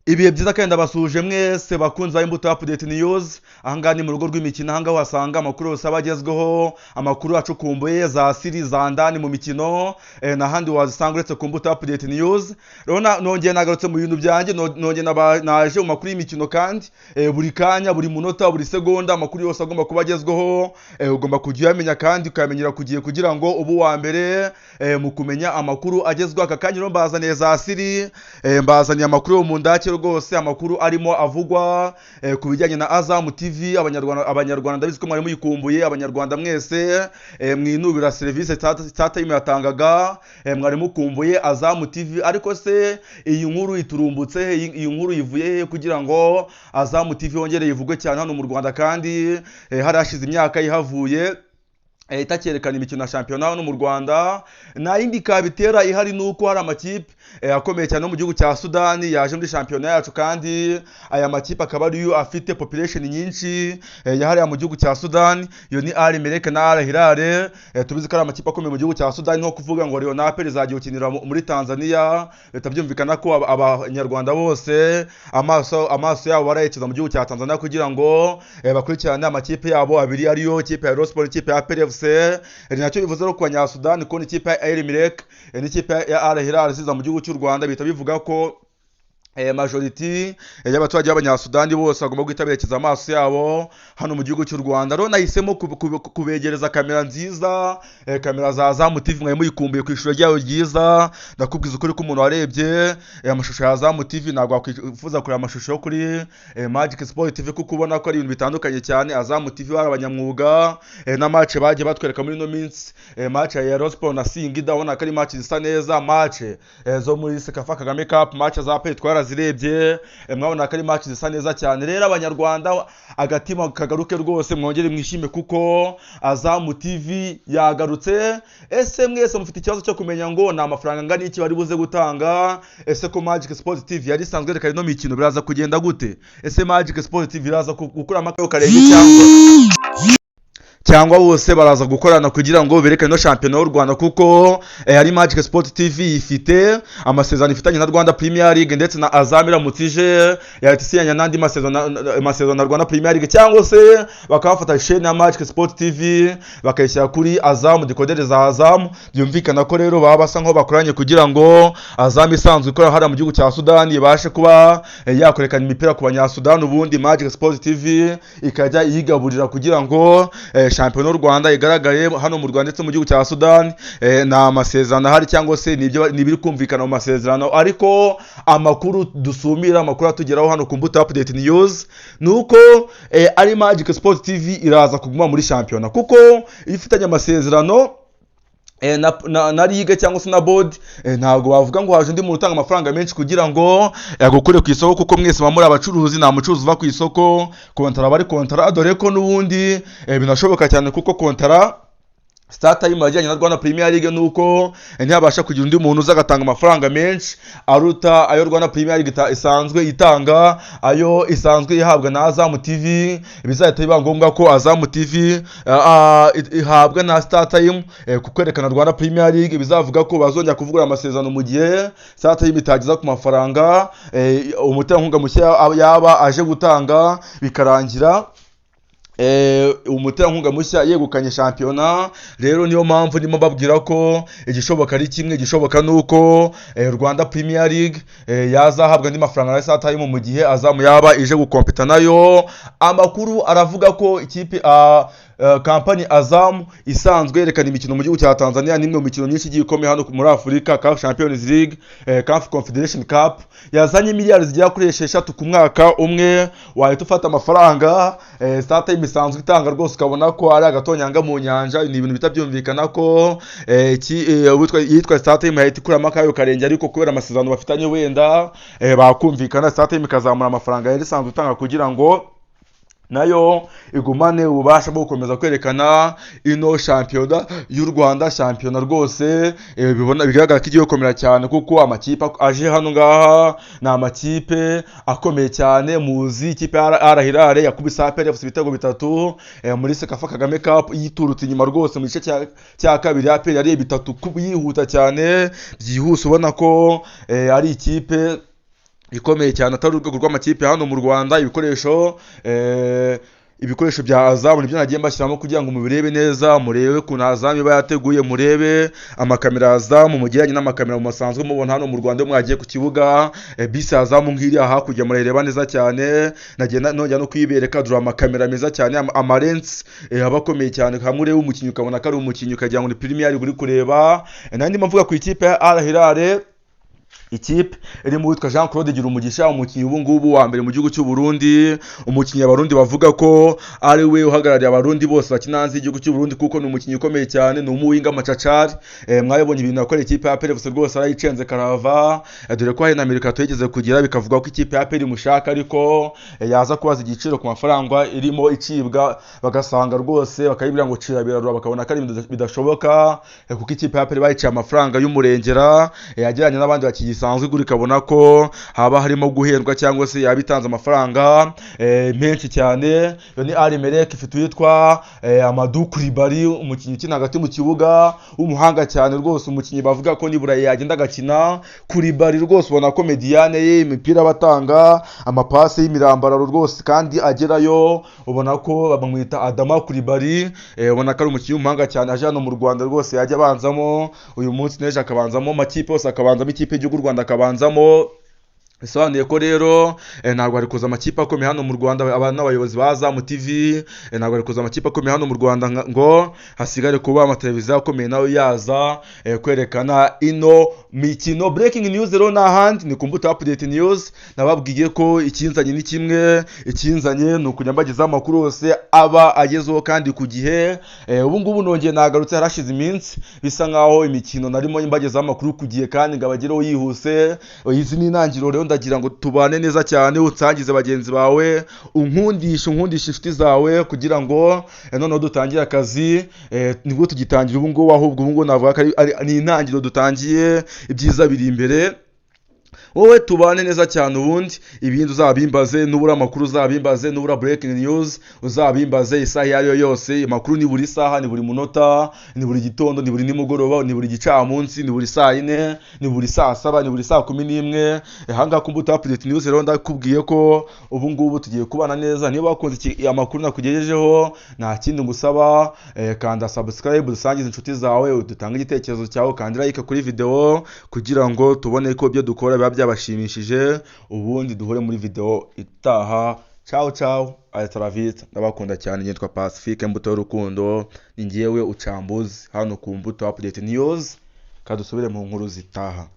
Ibihe byiza kandi ndabasuje mwese bakunze Imbuto Update News. Ahangaha ni mu rugo rw'imikino, ahangaha wasanga amakuru yose abagezweho, amakuru acukumbuye za siri za ndani mu mikino, n'ahandi wazisanga uretse ku Imbuto Update News. Rero nongeye nagarutse mu bintu byanjye, nongeye naje mu makuru y'imikino kandi buri kanya, buri munota, buri segonda amakuru yose agomba kuba agezweho, ugomba kujya uyamenya kandi ukayamenyera kugiye kugira ngo ubu wa mbere mu kumenya amakuru agezweho. Aka kanya rero mbazaniye za siri, mbazaniye amakuru yo mu ndake rwose, amakuru arimo avugwa ku bijyanye na Azam TV. Abanyarwanda ndabizi ko mwari muyikumbuye, abanyarwanda mwese mwinubira serivisi Startime yatangaga, mwari mukumbuye Azam TV. Ariko se iyi nkuru iturumbutse, iyi nkuru ivuye kugira ngo Azam TV yongere yivugwe cyane hano mu Rwanda kandi harashize imyaka ihavuye itakerekana imikino ya shampiyona hano mu Rwanda. Na yindi kabitera ihari nuko hari amakipe akomeye cyane mu gihugu cya Sudani yaje muri shampiyona yacu, kandi aya makipe akaba ariyo afite population nyinshi yahariya mu gihugu cya Sudani. Iyo ni Al Merrek na Al Hilal. Tubizi ko ari amakipe akomeye mu gihugu cya Sudani, nko kuvuga ngo Lyon Apel izagiye gukinira muri Tanzania. Bitabyumvikana ko abanyarwanda bose amaso yabo barayerekeza mu gihugu cya Tanzania kugira ngo bakurikirane amakipe yabo abiri, ariyo ikipe ya Rayon Sports n'ikipe ya APR FC. Nacyo bivuze ko kwa Nyasudani ko n'ikipe ya Al Merrek n'ikipe ya Al Hilal ziza mu gihugu cy'u Rwanda, bita bivuga ko majority y'abaturage b'abanyasudani bose bagomba guhita amaso yabo hano mu gihugu cy'u Rwanda. Rero nahisemo kubegereza kamera nziza, kamera za Azam TV mwari muyikumbuye ku ishusho ryayo ryiza. Ndakubwiza ukuri ko umuntu warebye amashusho ya Azam TV ntabwo wakwifuza kureba amashusho yo kuri Magic Sport TV, kuko ubona ko ari ibintu bitandukanye cyane. Azam TV bari abanyamwuga, na match bagiye batwereka muri no minsi, match ya Rayon Sports na Singida, ubona ko ari match zisa neza, match zo muri Sekafa Kagame Cup, match za APR zirebye, mwabona ko ari match zisa neza cyane. Rero abanyarwanda agatima kagaruke rwose, mwongere mwishime kuko Azam TV yagarutse. Ese mwese mufite ikibazo cyo kumenya ngo ni amafaranga angana iki bari buze gutanga? Ese ko Magic Sport TV yari isanzwe yerekana ino mikino biraza kugenda gute? Ese Magic Sport TV iraza gukora amakayo karenge cyangwa bose baraza gukorana kugira ngo berekane no shampiyona y'u Rwanda? Kuko ari Magic Sport TV ifite amasezerano ifitanye na Rwanda Premier League ndetse na Azam iramutije yatisinyanya n'andi masezerano na Rwanda Premier League, cyangwa se bakabafata chaîne ya Magic Sport TV bakayishyira kuri Azam, decoder za Azam. Byumvikana ko rero baba basa nko bakoranye kugira ngo Azam isanzwe ikora hariya mu gihugu cya Sudani ibashe kuba yakorekana imipira ku banyasudani, ubundi Magic Sport TV ikajya yigaburira kugira ngo shampiyona y'u Rwanda igaragaye hano mu Rwanda ndetse mu gihugu cya Sudani. Na amasezerano ahari, cyangwa se nibiri kumvikana mu masezerano. Ariko amakuru dusumira, amakuru atugeraho hano ku Imbuto Update News nuko ari Magic Sport TV iraza kuguma muri shampiyona, kuko ifitanye amasezerano na ligue cyangwa se na board. Ntabwo bavuga ngo haje undi muntu utanga amafaranga menshi kugira ngo yagukure ku isoko, kuko mwese bamuri abacuruzi, nta mucuruzi uva ku isoko. Kontara bari kontara, dore ko n'ubundi binashoboka cyane kuko kontara Startime yajyanye na Rwanda Premier League nuko ntiyabasha kugira undi muntu uza agatanga amafaranga menshi aruta ayo Rwanda Premier League isanzwe itanga, ayo isanzwe ihabwa na Azam TV. Bizahita biba ngombwa ko Azam TV ihabwa na Startime kukwerekana Rwanda Premier League. Bizavuga ko bazongera kuvugura amasezerano mu gihe Startime itageza ku mafaranga umuterankunga mushya yaba aje gutanga, bikarangira umuterankunga mushya yegukanye shampiyona. Rero niyo mpamvu ndimo babwira ko igishoboka ari kimwe, igishoboka nuko Rwanda Premier League yazahabwa andi mafaranga na Startime mu gihe Azam yaba ije gukompeta nayo. Amakuru aravuga ko ikipe kampani Azam isanzwe yerekana imikino mu gihugu cya Tanzania, nimwe mu mikino myinshi igiye ikomeye hano muri Afurika, CAF Champions League, CAF Confederation Cup, yazanye miliyari zigera kuri 6 ku mwaka umwe. Wahita ufata amafaranga Startime isanzwe itanga rwose ukabona ko ari agatonyanga mu nyanja. Ni ibintu bitabyumvikana ko yitwa Startime yahita ikuramo akayo karenge, ariko kubera amasezerano bafitanye wenda bakumvikana, Startime ikazamura amafaranga yari isanzwe itanga kugira ngo nayo igumane ububasha bwo gukomeza kwerekana ino shampiyona y'u Rwanda. Shampiyona rwose bigaragara ko igiye gukomera cyane, kuko amakipe aje hano ngaha ni amakipe akomeye cyane. Muzi ikipe ya Al Hilal yakubise APR FC ibitego 3 muri Sekafa Kagame Cup, yiturutse inyuma rwose mu gice cya kabiri. APR yari 3 yihuta cyane byihuse, ubona ko ari ikipe ikomeye cyane atari urwego rw'amakipe hano mu Rwanda. Ibikoresho bya Azam nibyo nagiye mbashyiramo kugira ngo mubirebe neza, murebe ukuntu Azam iba yateguye, murebe amakamera Azam mugiranye n'amakamera musanzwe mubona hano mu Rwanda mwagiye ku kibuga. Bisi Azam ngiri aha kujya mureba neza cyane, nagenda nongera no kwibereka dura amakamera meza cyane, amalensi abakomeye cyane, hamwe ureba umukinnyi ukabona ko ari umukinnyi ukagira ngo ni Premier League uri kureba. Nandi mvuga ku ikipe ya Al Hilal, ikipe irimo witwa Jean Claude Girumugisha, umukinnyi ubu ngubu wa mbere mu gihugu cy'u Burundi, umukinnyi abarundi bavuga ko ari we uhagarariye abarundi bose bakina hanze y'igihugu cy'u Burundi, kuko ni umukinnyi ukomeye cyane, ni umuwinga macacari. Mwabonye ibintu yakoreye ikipe ya PRFC rwose arayicenze karava, dore ko hari na Amerika tuyigeze kugira bikavuga ko ikipe ya PRFC imushaka, ariko yaza kubaza igiciro ku mafaranga irimo icibwa, bagasanga rwose bakayibwira ngo cira birarura, bakabona ko ari bidashoboka, kuko ikipe ya PRFC bayiciye amafaranga y'umurengera yagiranye n'abandi bakigisanzwe guri, kabona ko haba harimo guhendwa cyangwa se yabitanze amafaranga menshi cyane. Yo ni Ali Melek ifite uyitwa Amadou Koulibaly, umukinnyi ukina hagati mu kibuga w'umuhanga cyane rwose, umukinnyi bavuga ko nibura yagenda agakina. Koulibaly rwose ubona ko mediane ye imipira batanga amapase y'imirambararo rwose kandi agerayo, ubona ko bamwita Adama Koulibaly, ubona ko ari umukinnyi w'umuhanga cyane, aje hano mu Rwanda rwose yajya abanzamo uyu munsi neje akabanzamo amakipe yose, akabanzamo ikipe y'igihugu Rwanda akabanzamo. Bisobanuye ko rero ntabwo ari kuza amakipe akomeye hano mu Rwanda, abantu n'abayobozi ba Azam TV ntabwo ari kuza amakipe akomeye hano mu Rwanda ngo hasigare kuba amateleviziyo akomeye nawe yaza kwerekana ino mikino. Breaking news rero n'ahandi ni ku Mbuto Update News, nababwiye ko ikinzanye ni kimwe, ikinzanye ni ukujya mbagezaho amakuru yose aba agezeho kandi ku gihe. Ubu ngubu nongeye nagarutse, harashize iminsi bisa nkaho imikino narimo mbagezaho amakuru ku gihe kandi ngabagereho yihuse. Izi ni intangiriro rero, ndagira ngo tubane neza cyane, utsangize bagenzi bawe, unkundisha inshuti zawe, kugira ngo noneho dutangire akazi. Nibwo tugitangira ubu ngubu, ahubwo ubu ngubu navuga ko ni intangiriro dutangiye, ibyiza biri imbere. Wowe tubane neza cyane, ubundi ibindi uzabimbaze, nubura amakuru uzabimbaze, nubura breaking news uzabimbaze isaha iyo ari yo yose. Amakuru ni buri saha, ni buri munota, ni buri gitondo, ni buri nimugoroba, ni buri gicamunsi, ni buri saa 4, ni buri saa 7, ni buri saa 11. Hanga ku Mbuto Update News rero ndakubwiye ko ubu ngubu tugiye kubana neza. Niba wakunze amakuru nakugejejeho, nta kindi ngusaba, kanda subscribe, dusangize inshuti zawe, dutanga igitekerezo cyawe, kandi like kuri video kugira ngo tubone ko ibyo dukora biba byabashimishije. Ubundi duhure muri video itaha. Ciao ciao, Altaravit, ndabakunda cyane. Nitwa Pacifique Mbuto y'urukundo, ni ngiyewe ucambuzi hano ku Mbuto Update News. Kadusubire mu nkuru zitaha.